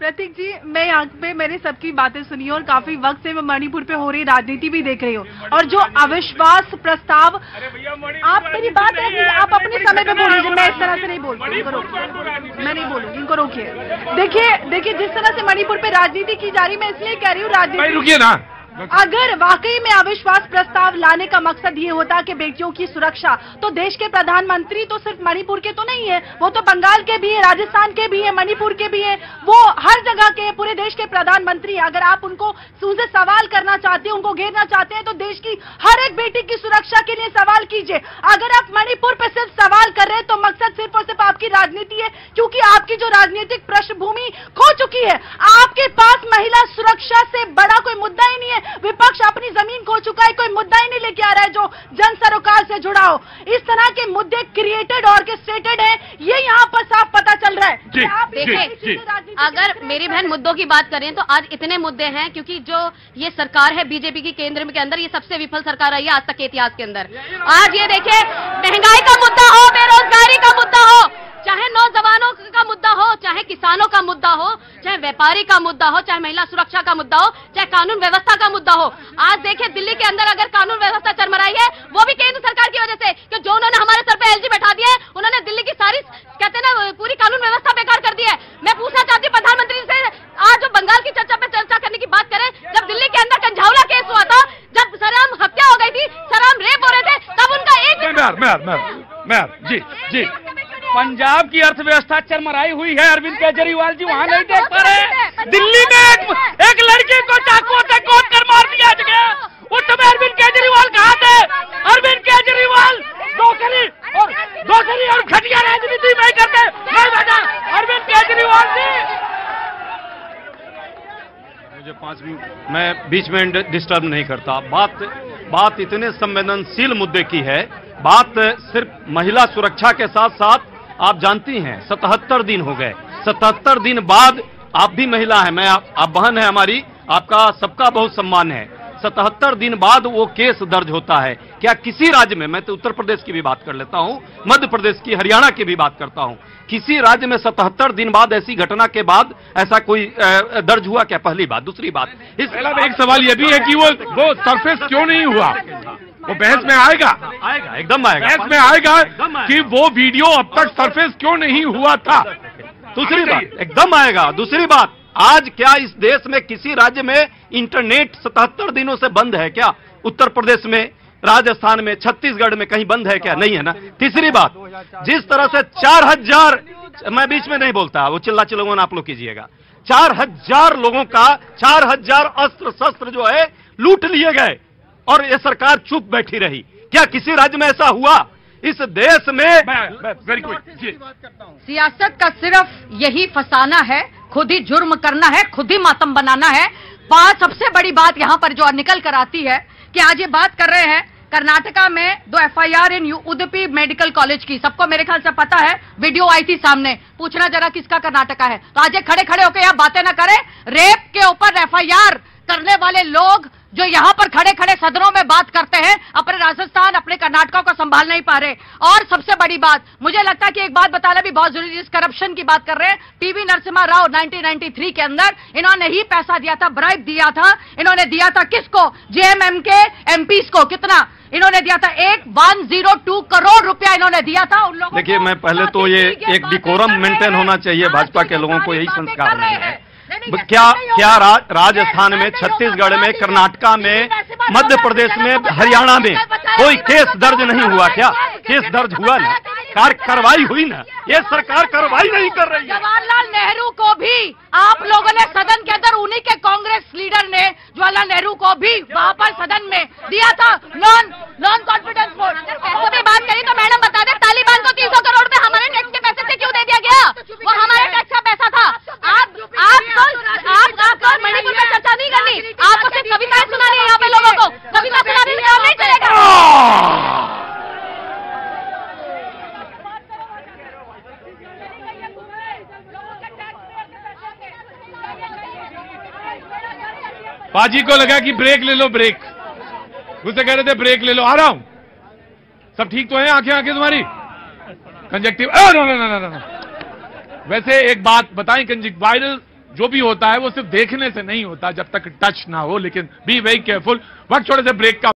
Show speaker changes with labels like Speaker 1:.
Speaker 1: प्रतीक जी, मैं यहाँ पे मैंने सबकी बातें सुनी और काफी वक्त से मैं मणिपुर पे हो रही राजनीति भी देख रही हूँ, और जो अविश्वास प्रस्ताव, आप मेरी बात रखिए, आप अपने समय पे बोलिए, मैं इस तरह से नहीं बोलती, मैं नहीं बोलूंगी, इनको रोकिए। देखिए जिस तरह से मणिपुर पे राजनीति की जा रही, मैं इसलिए कह रही हूँ राजनीति,
Speaker 2: रुकिए ना,
Speaker 1: अगर वाकई में अविश्वास प्रस्ताव लाने का मकसद ये होता कि बेटियों की सुरक्षा, तो देश के प्रधानमंत्री तो सिर्फ मणिपुर के तो नहीं है, वो तो बंगाल के भी है, राजस्थान के भी है, मणिपुर के भी है, वो हर जगह के, पूरे देश के प्रधानमंत्री। अगर आप उनको उनसे सवाल करना चाहते हैं, उनको घेरना चाहते हैं, तो देश की हर एक बेटी की सुरक्षा के लिए सवाल कीजिए। अगर आप मणिपुर पे सिर्फ सवाल कर रहे हैं तो मकसद सिर्फ और सिर्फ आपकी राजनीति है, क्योंकि आपकी जो राजनीतिक पृष्ठभूमि खो चुकी है। आपके पास महिला सुरक्षा से बड़ा कोई मुद्दा ही नहीं है। विपक्ष अपनी जमीन खो चुका है, कोई मुद्दा ही नहीं लेके आ रहा है जो जन सरोकार से जुड़ा हो। इस तरह के मुद्दे क्रिएटेड ऑर्केस्ट्रेटेड है, ये यहाँ पर साफ पता चल रहा है।
Speaker 3: देखिए, अगर मेरी बहन मुद्दों की बात करें तो आज इतने मुद्दे हैं, क्योंकि जो ये सरकार है बीजेपी की केंद्र के अंदर, ये सबसे विफल सरकार रही है आज तक के इतिहास के अंदर। आज ये देखिए, महंगाई का मुद्दा हो, बेरोजगारी का मुद्दा हो, चाहे नौजवानों का मुद्दा हो, चाहे किसानों का मुद्दा हो, चाहे व्यापारी का मुद्दा हो, चाहे महिला सुरक्षा का मुद्दा हो, चाहे कानून व्यवस्था का मुद्दा हो। आज देखिए दिल्ली के अंदर अगर कानून व्यवस्था चरमराई है, वो भी केंद्र सरकार की वजह से, कि जो उन्होंने हमारे सर पे एलजी बैठा दिया है, उन्होंने दिल्ली की सारी, कहते हैं ना, पूरी कानून व्यवस्था बेकार कर दी है। मैं पूछना चाहती हूँ प्रधानमंत्री से, आज जो बंगाल की चर्चा करने की बात करें, जब दिल्ली के अंदर कंझावला केस हुआ था, जब सरेआम हत्या हो गई थी, सरेआम रेप हो रहे थे, तब उनका
Speaker 2: जी पंजाब की अर्थव्यवस्था चरमराई हुई है। अरविंद केजरीवाल जी वहाँ नहीं देख पा रहे। दिल्ली में एक लड़की को चाकू से गोद कर मार दिया गया, उस समय अरविंद केजरीवाल कहाँ थे? अरविंद केजरीवाल दोसरी और घटिया राजनीति नहीं करते, नहीं बेटा, अरविंद केजरीवाल जी।
Speaker 4: मुझे 5 मिनट, मैं बीच में डिस्टर्ब नहीं करता। बात इतने संवेदनशील मुद्दे की है। बात सिर्फ महिला सुरक्षा के साथ साथ, आप जानती हैं 77 दिन हो गए, 77 दिन बाद, आप भी महिला हैं, मैं आप बहन है हमारी, आपका सबका बहुत सम्मान है। 77 दिन बाद वो केस दर्ज होता है। क्या किसी राज्य में, मैं तो उत्तर प्रदेश की भी बात कर लेता हूं, मध्य प्रदेश की, हरियाणा की भी बात करता हूं, किसी राज्य में 77 दिन बाद ऐसी घटना के बाद ऐसा कोई दर्ज हुआ क्या? पहली बात। दूसरी बात,
Speaker 2: एक सवाल यह भी है कि वो सरफेस क्यों नहीं हुआ? वो बहस में आएगा,
Speaker 4: एकदम आएगा,
Speaker 2: बहस में आएगा कि वो वीडियो अब तक सरफेस क्यों नहीं हुआ था।
Speaker 4: दूसरी बात, एकदम आएगा। दूसरी बात, आज क्या इस देश में किसी राज्य में इंटरनेट 77 दिनों से बंद है क्या? उत्तर प्रदेश में, राजस्थान में, छत्तीसगढ़ में कहीं बंद है क्या? नहीं है ना। तीसरी बात, जिस तरह से 4000, मैं बीच में नहीं बोलता, वो चिल्ला चिल्लावन आप लोग कीजिएगा, 4000 लोगों का 4000 अस्त्र शस्त्र जो है लूट लिए गए और ये सरकार चुप बैठी रही। क्या किसी राज्य में ऐसा हुआ इस देश में?
Speaker 2: Very good.
Speaker 5: सियासत का सिर्फ यही फसाना है, खुद ही जुर्म करना है, खुद ही मातम बनाना है। सबसे बड़ी बात यहां पर जो निकल कर आती है कि आज ये बात कर रहे हैं कर्नाटका में 2 FIR इन उडुपी मेडिकल कॉलेज की, सबको मेरे ख्याल से पता है, वीडियो आई थी सामने, पूछना जरा किसका कर्नाटका है। तो आज ये खड़े खड़े होकर यहां बातें ना करें। रेप के ऊपर FIR करने वाले लोग जो यहां पर खड़े खड़े सदनों में बात करते हैं, अपने राजस्थान, अपने कर्नाटका को संभाल नहीं पा रहे। और सबसे बड़ी बात, मुझे लगता है कि एक बात बताना भी बहुत जरूरी है, जिस करप्शन की बात कर रहे हैं, टीवी नरसिम्हा राव 1993 के अंदर इन्होंने ही पैसा दिया था, ब्राइब दिया था। इन्होंने दिया था किसको? JMM के MPs को। कितना इन्होंने दिया था? 102 करोड़ रुपया इन्होंने दिया था उन लोगों।
Speaker 4: देखिए, मैं पहले तो ये एक डिकोरम मेंटेन होना चाहिए, भाजपा के लोगों को यही संस्कार नहीं है। क्या राजस्थान में, छत्तीसगढ़ में, कर्नाटका में, मध्य प्रदेश में, हरियाणा में कोई केस दर्ज नहीं हुआ क्या? केस दर्ज हुआ ना, कार्रवाई हुई ना। ये सरकार कार्रवाई नहीं कर रही है।
Speaker 5: जवाहरलाल नेहरू को भी आप लोगों ने सदन के अंदर, उन्हीं के कांग्रेस लीडर ने जवाहरलाल नेहरू को भी वहां पर सदन में दिया था नॉन कॉन्फिडेंस वोट। पैसों की बात करी तो मैडम बता दें, तालिबान को 300 करोड़ रुपए हमारे टैक्स के पैसे से क्यों दे दिया गया? वो हमारे टैक्स का पैसा था। आपको मणिपुर में चर्चा नहीं करनी, आपको सिर्फ कविताएं सुनानी है यहाँ पे लोगों को। कविता सुनाने से काम नहीं चलेगा।
Speaker 2: बाजी को लगा कि ब्रेक ले लो, ब्रेक, मुझसे कह रहे थे ब्रेक ले लो, आ रहा हूं। सब ठीक तो है? आंखें तुम्हारी कंजक्टिव? वैसे एक बात बताएं, कंजक्टिवाइरल
Speaker 6: जो भी होता है वो सिर्फ देखने से नहीं होता जब तक टच ना हो, लेकिन बी वेरी केयरफुल। वक्त छोड़े से ब्रेक का